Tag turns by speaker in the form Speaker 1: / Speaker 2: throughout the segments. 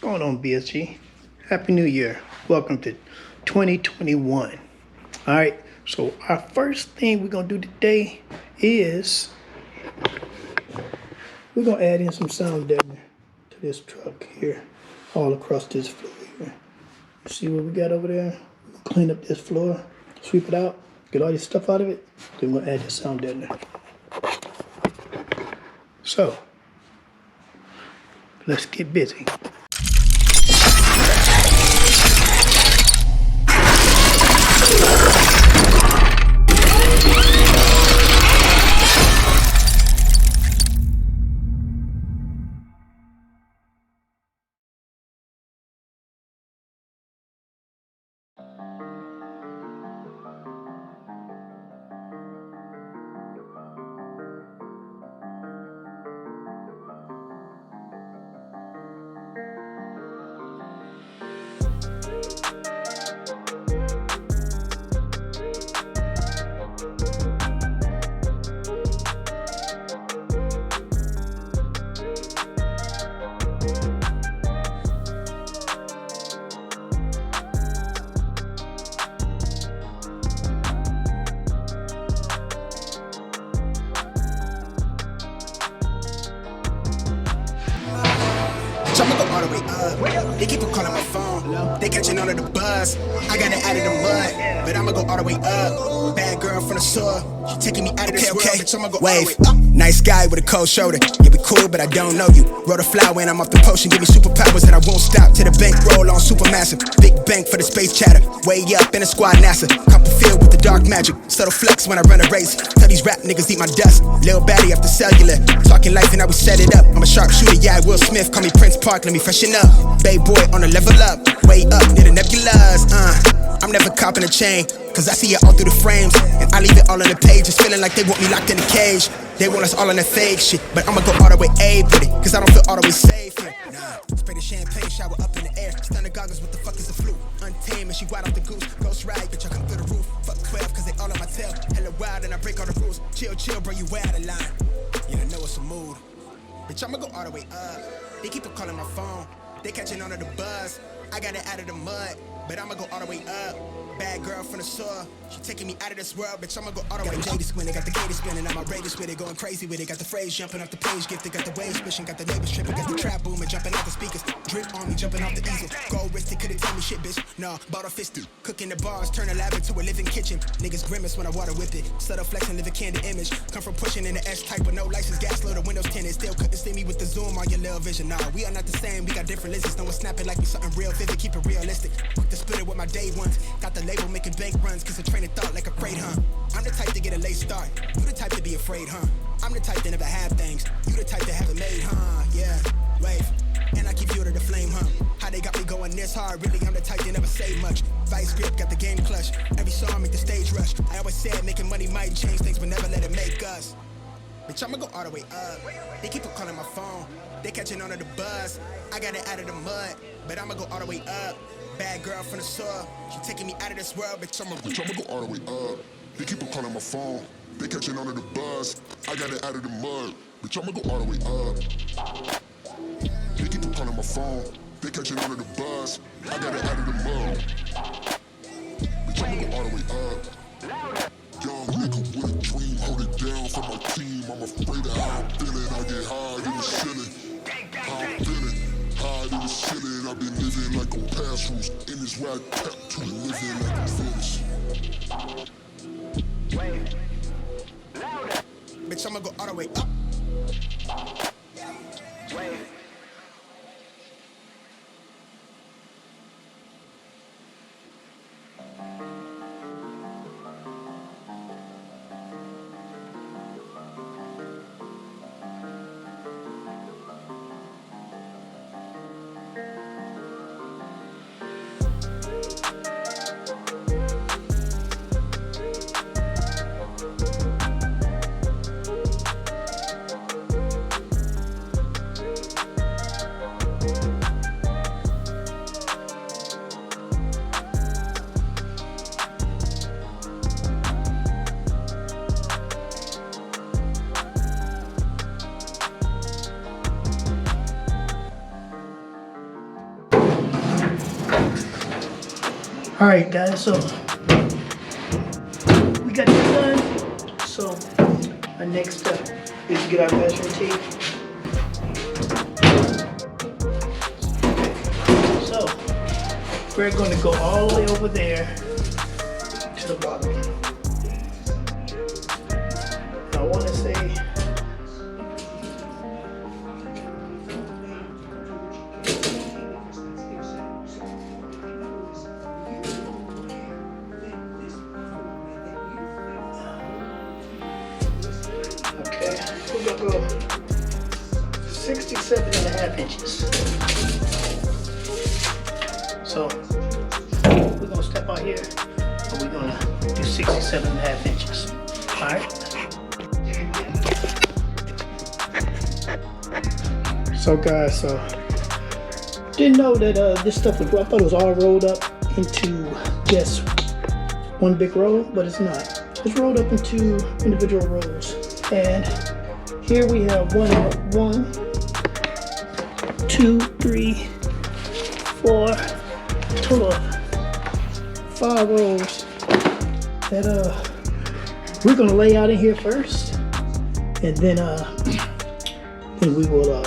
Speaker 1: going on, BSG? Happy New Year. Welcome to 2021. All right, so our first thing we're going to do today is we're going to add in some sound deadener to this truck here, all across this floor here. See what we got over there? We'll clean up this floor, sweep it out, get all your stuff out of it, then we'll add the sound deadener. So, let's get busy.
Speaker 2: I'ma go all the way up. They keep on calling my phone. They catching on to the buzz. I got it out of the mud, but I'ma go all the way up. Bad girl from the store. She taking me out of this world, bitch. I'ma go all the way up. Nice guy with a cold shoulder. Yeah, we cool, but I don't know you. Wrote a flower and I'm off the potion. Give me superpowers that I won't stop. To the bank roll on supermassive. Big bank for the space chatter. Way up in the squad NASA. Cup filled with the dark magic. Subtle flex when I run a race. Tell these rap niggas eat my dust. Lil baddie up the cellular. Talking life and how we set it up. I'm a sharpshooter, yeah, Will Smith. Call me Prince Park, let me freshen up. Bay boy on a level up. Way up near the nebulas. I'm never copping a chain, cause I see it all through the frames. And I leave it all on the page. It's feeling like they want me locked in a cage. They want us all on that fake shit, but I'ma go all the way A with it, cause I don't feel all the way safe. Spray the champagne, shower up in the air. Stunner goggles, what the fuck is a flu? Untamed and she wild off the goose. Ghost ride, bitch, I come through the roof. Fuck 12, cause they all on my tail. Hella wild and I break all the rules. Chill, bro, you way out of line. Yeah, I know it's a mood. Bitch, I'ma go all the way up. They keep on calling my phone. They catching on to the buzz. I got it out of the mud, but I'ma go all the way up. Bad girl from the store. She taking me out of this world, bitch. I'ma go all the way up. Got the squinting, got the gator spinning. I'm outrageous with it, going crazy with it. Got the phrase jumping off the page, gifted. Got the waves pushing, got the neighbors tripping. Got the trap booming, jumping out the speakers. Drip on me, jumping off the easel. Gold wristed, couldn't tell me shit, bitch. Nah, bought a fisted. Cooking the bars, turn a lab into a living kitchen. Niggas grimace when I water whip it. Subtle flexing, live a candid image. Come from pushing in the S-type with no license, gas load, the windows tinted. Still couldn't see me with the zoom on your little vision. Nah, we are not the same, we got different lenses. No one snapping like we something real vivid, keep it realistic. Quick to split it with my day ones. Got the label making bank runs, cause a train of thought like a freight, huh? I'm the type to get a late start. You the type to be afraid, huh? I'm the type to never have things. You the type to have it made, huh? Yeah, wave. And I keep fuel to the flame, huh? How they got me going this hard? Really, I'm the type to never say much. Vice grip, got the game clutch. Every song make the stage rush. I always said making money might change things, but never let it make us. Bitch, I'ma go all the way up. They keep on calling my phone. They catching on to the buzz. I got it out of the mud, but I'ma go all the way up. Bad girl from the store. She taking me out of this world, bitch. I'ma
Speaker 3: go all the way up. They keep on calling my phone. They catching on to the buzz. I got it out of the mud, bitch. I'ma go all the way up. They keep on calling my phone. They catching on to the buzz. I got it out of the mud, bitch. I'ma go all the way up. Young nigga with a dream, hold it down for my team. I'm afraid of how I'm feeling. I get high in the ceiling. How I'm feeling, high in the ceiling. I've been living like on past rules. In this ride, tap to living like I'm finished.
Speaker 2: Bitch, I'ma go all the way up.
Speaker 1: Alright guys, so we got this done. So our next step is to get our measuring tape. So we're going to go all the way over there to the bottom. I want to say we're gonna go 67.5 inches. So we're gonna step out here and we're gonna do 67.5 inches. Alright. So guys, didn't know that this stuff was, I thought it was all rolled up into just one big roll, but it's not. It's rolled up into individual rolls. And here we have one, 2, 3, 4, total of 5 rolls that we're gonna lay out in here first, and then we will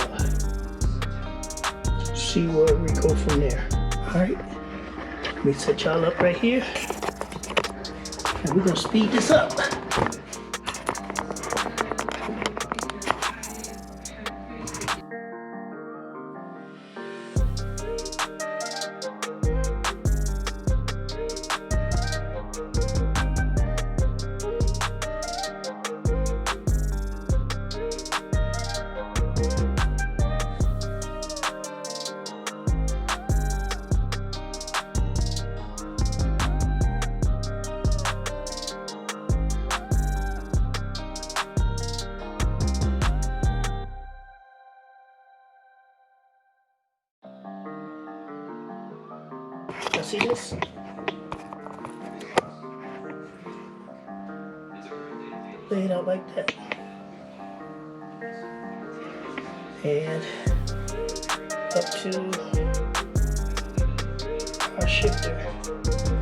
Speaker 1: see where we go from there. All right, let me set y'all up right here, and we're gonna speed this up. Y'all see this? Lay it out like that. And up to our shifter.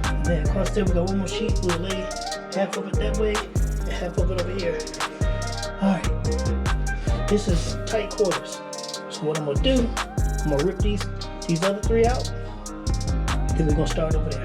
Speaker 1: And then across there we got one more sheet. We'll lay half of it that way and half of it over here. Alright. This is tight quarters. So what I'm gonna do, I'm gonna rip these other 3 out. Then we're gonna start over there.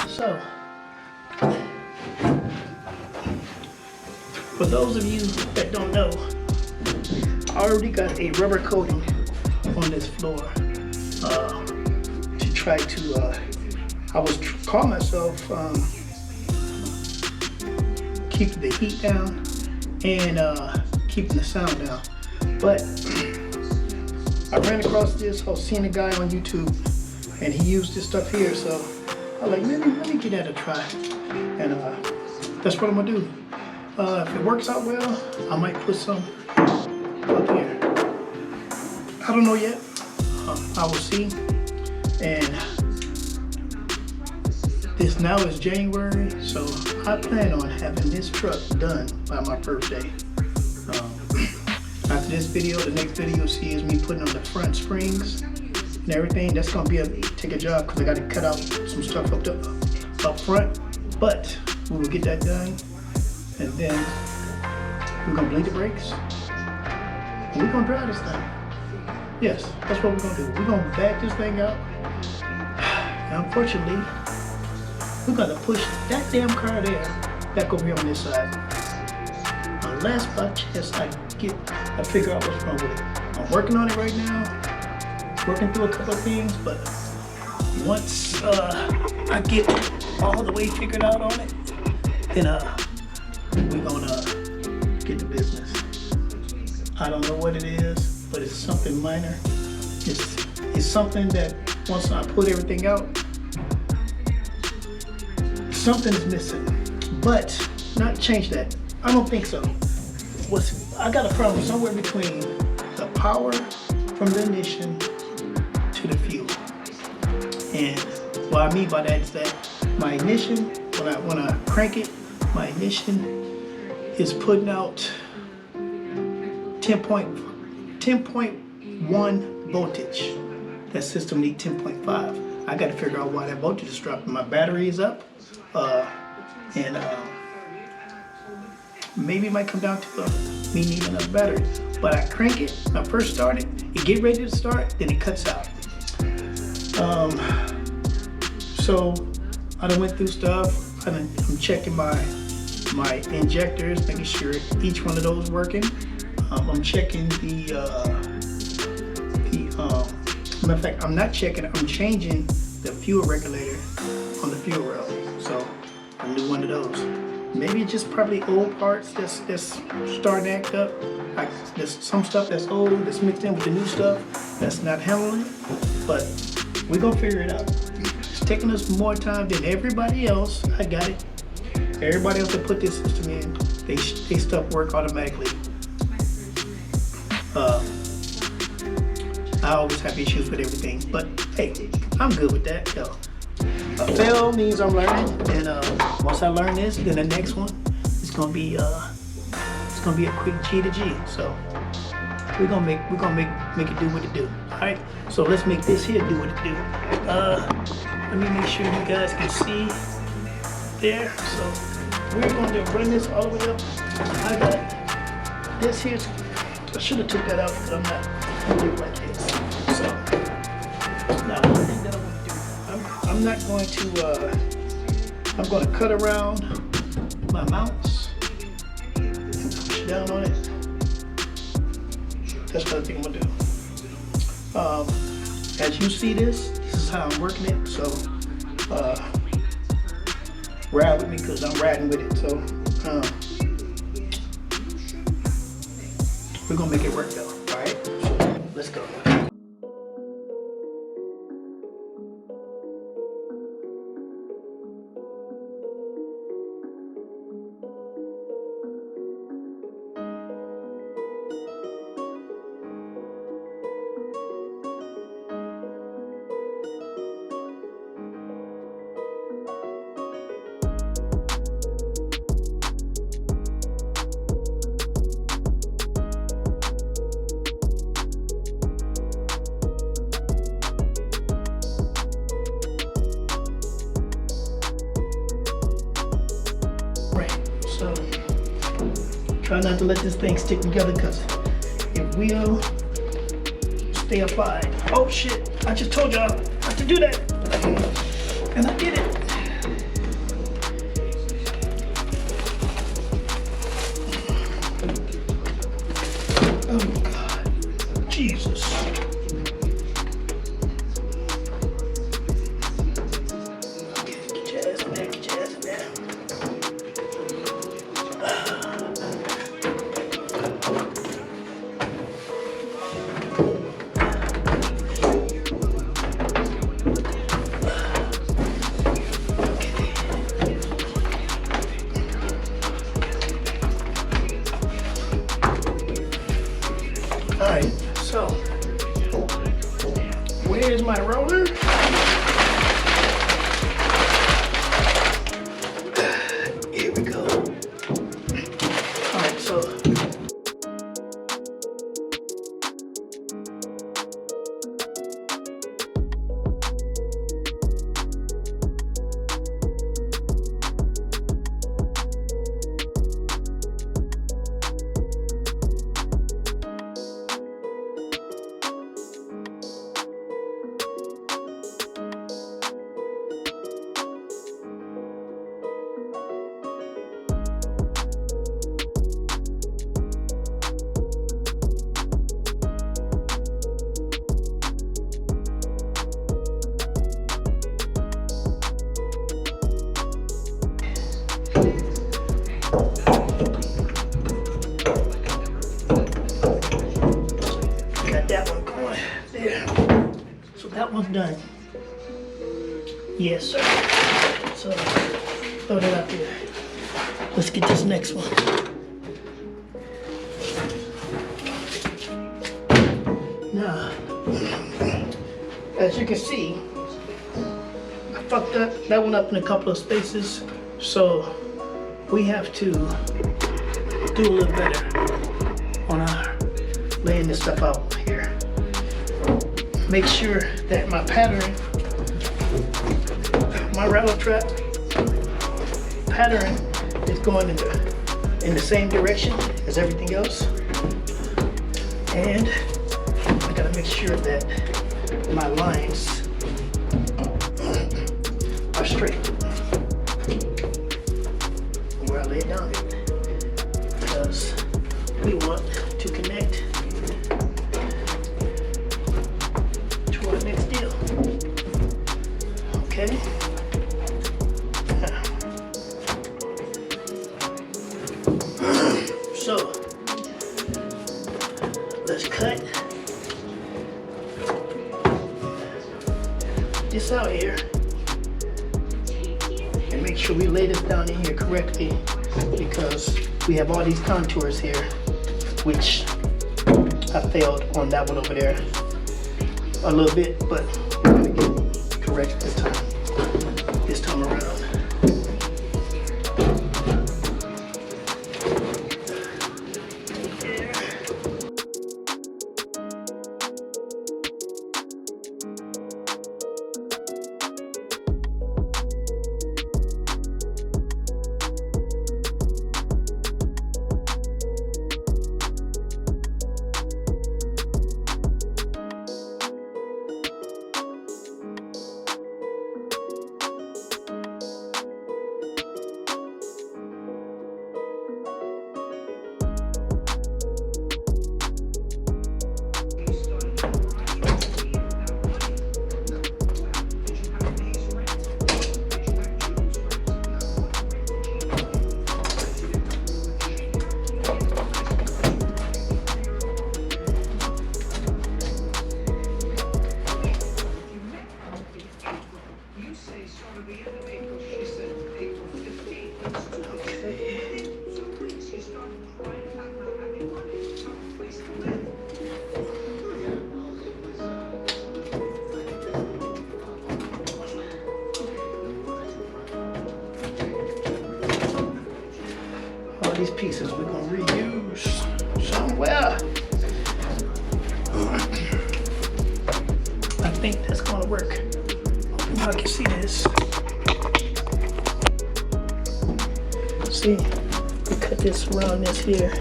Speaker 1: So, for those of you that don't know, I already got a rubber coating on this floor to try to, I was calling myself keeping the heat down and keeping the sound down. But I ran across this, I was seeing a guy on YouTube and he used this stuff here, so I was like, let me give that a try. And that's what I'm gonna do. If it works out well, I might put some up here. I don't know yet. I will see. And this now is January, so I plan on having this truck done by my birthday. After this video, the next video you'll see is me putting on the front springs and everything. That's gonna take a job because I got to cut out some stuff up front. But we will get that done, and then we're gonna bleed the brakes. And we're gonna drive this thing. Yes, that's what we're gonna do. We're gonna back this thing out. And unfortunately, we're gonna push that damn car there back over here on this side. Unless by chance I figure out what's wrong with it. I'm working on it right now, working through a couple of things, but once I get all the way figured out on it, then we're gonna get to business. I don't know what it is, but it's something minor. It's something that once I put everything out, something's missing. But not change that. I don't think so. I got a problem somewhere between the power from the ignition to the fuel. And what I mean by that is that my ignition, when I crank it, my ignition is putting out 10.1 voltage. That system needs 10.5. I got to figure out why that voltage is dropping. My battery is up, and maybe it might come down to me needing another battery. But I crank it, when I first start it, get ready to start, then it cuts out. So I done went through stuff. I'm checking my injectors, making sure each one of those working. I'm checking matter of fact, I'm not checking, I'm changing the fuel regulator on the fuel rail. So a new one of those. Maybe it's just probably old parts that's starting to act up. Like there's some stuff that's old that's mixed in with the new stuff that's not handling it. But we're gonna figure it out. It's taking us more time than everybody else. I got it. Everybody else that put this system in, they stuff work automatically. I always have issues with everything, but hey, I'm good with that. Yo, a fail means I'm learning, and once I learn this, then the next one is gonna be a quick G to G. So we're gonna make it do what it do. All right. So let's make this here do what it do. Let me make sure you guys can see there. So we're going to run this all the way up. I got this here. I should have took that out because I'm not gonna do it like this. So now one thing that I'm gonna do, I'm not going to I'm gonna cut around my mounts and push down on it. That's what I think I'm gonna do. As you see this is how I'm working it. So ride with me because I'm riding with it. So we're gonna make it work though. All right, so let's go. Try not to let this thing stick together because it will stay applied. Oh shit, I just told y'all not to do that. And I did it. Oh God, Jesus. Okay, get your ass in there, get your ass in there. Alright, so where's my roller? Here we go. Alright, so one's done. Yes, sir. So throw that out there. Let's get this next one. Now, as you can see, I fucked that one up in a couple of spaces, so we have to do a little better on our laying this stuff out here. Make sure that my pattern, my rattle trap pattern is going in the same direction as everything else. And I gotta make sure that my lines are straight where I lay it down, because we want to connect to our next deal. Okay? So let's cut this out here and make sure we lay this down in here correctly, because we have all these contours here, which I failed on that one over there a little bit, but we're gonna get it correct this time around. These pieces we're gonna reuse somewhere. I think that's gonna work. Hopefully y'all can see this. See, we cut this around this here.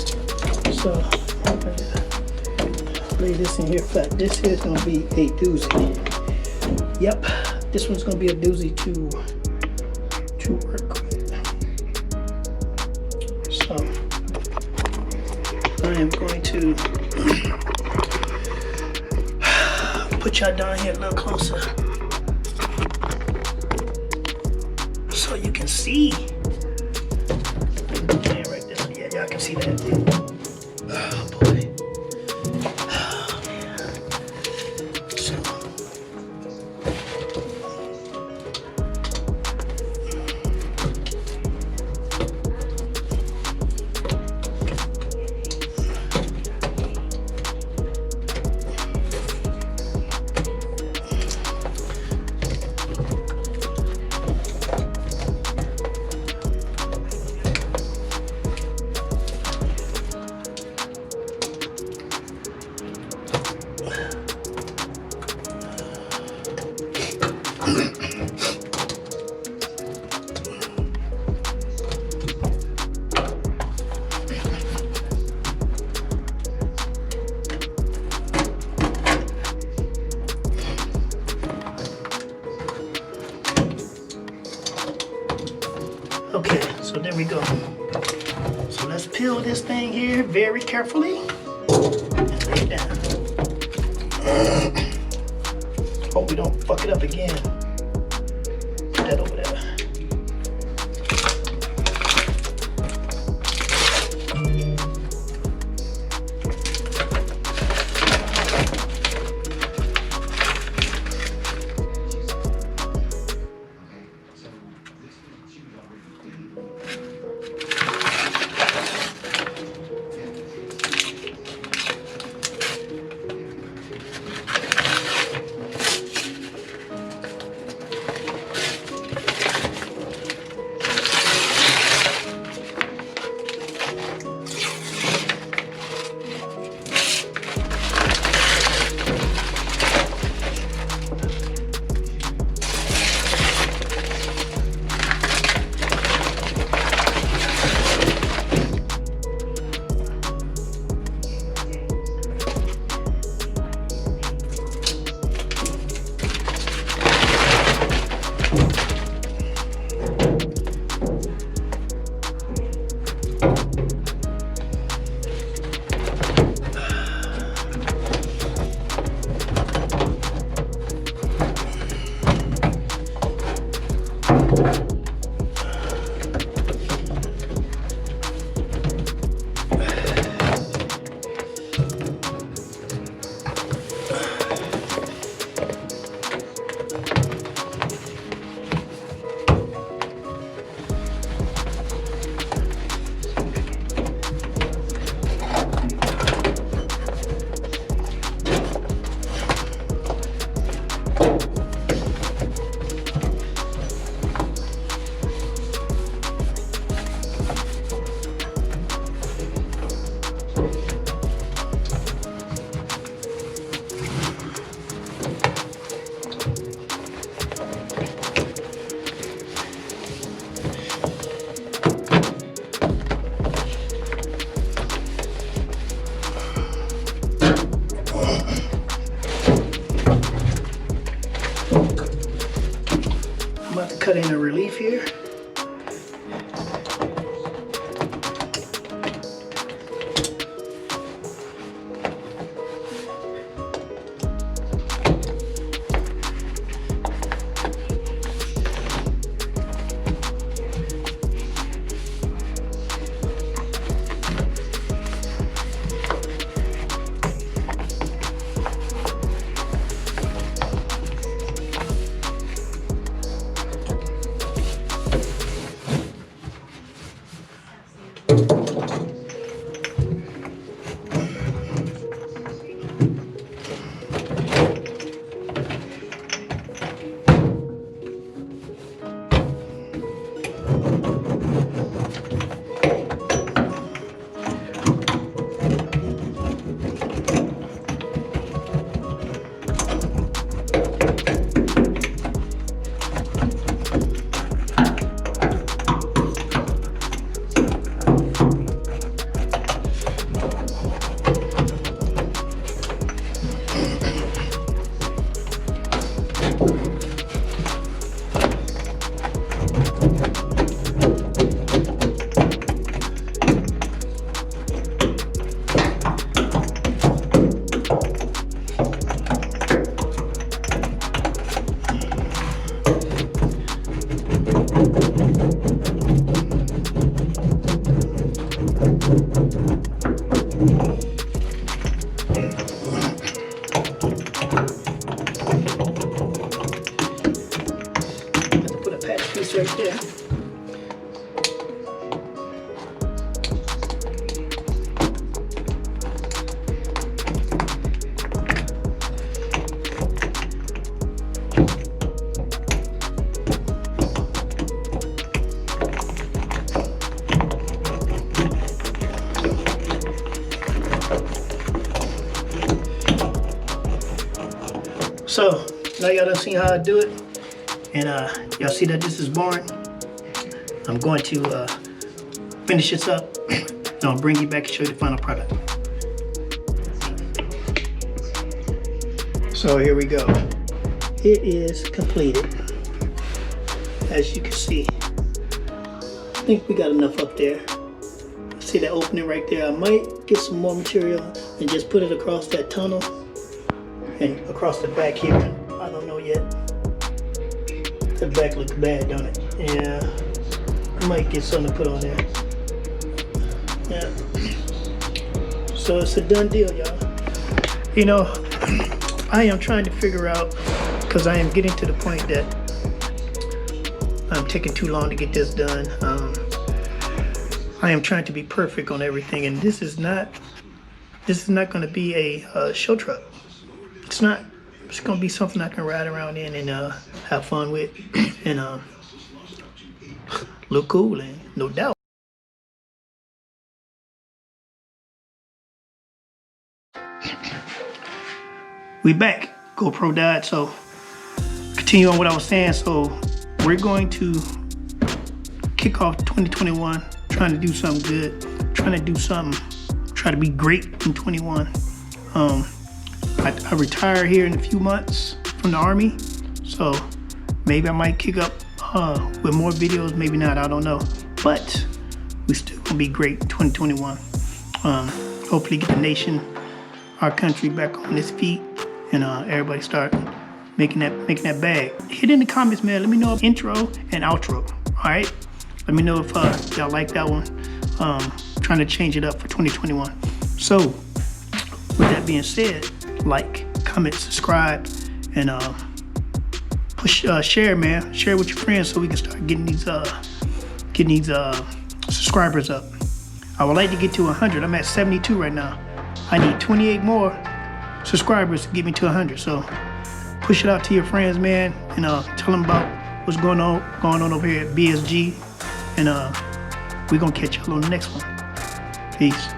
Speaker 1: So I'm gonna lay this in here flat. This here is gonna be a doozy. Yep, this one's gonna be a doozy to work with. So I am going to put y'all down here a little closer so you can see. Yeah, right there. Yeah, y'all can see that. Oh boy. Oh, yeah. So okay, so there we go. So let's peel this thing here very carefully and lay it down. Hope we don't fuck it up again. Put that over there. I'm about to cut in a relief here. Put a patch piece right there. So now y'all done seen how I do it, and y'all see that this is boring. I'm going to finish this up, and I'll bring you back and show you the final product. So here we go. It is completed. As you can see, I think we got enough up there. See that opening right there? I might get some more material and just put it across that tunnel and across the back here. I don't know yet. The back looks bad, don't it? Yeah. I might get something to put on there. Yeah. So it's a done deal, y'all. You know, I am trying to figure out, because I am getting to the point that I'm taking too long to get this done. I am trying to be perfect on everything, and this is not going to be a show truck. It's not. It's going to be something I can ride around in and have fun with, and look cool, and no doubt. We back. GoPro died, so continue on what I was saying. So we're going to kick off 2021 trying to do something good, try to be great in 21. I retire here in a few months from the Army, so maybe I might kick up with more videos, maybe not, I don't know. But we still gonna be great in 2021. Hopefully get the nation, our country back on its feet, and everybody start making that bag. Hit in the comments, man. Let me know intro and outro. All right. Let me know if y'all like that one. Trying to change it up for 2021. So with that being said, like, comment, subscribe, and share, man. Share with your friends so we can start getting these subscribers up. I would like to get to 100. I'm at 72 right now. I need 28 more subscribers to get me to 100. So push it out to your friends, man, and tell them about what's going on over here at BSG. And we're gonna catch y'all on the next one. Peace.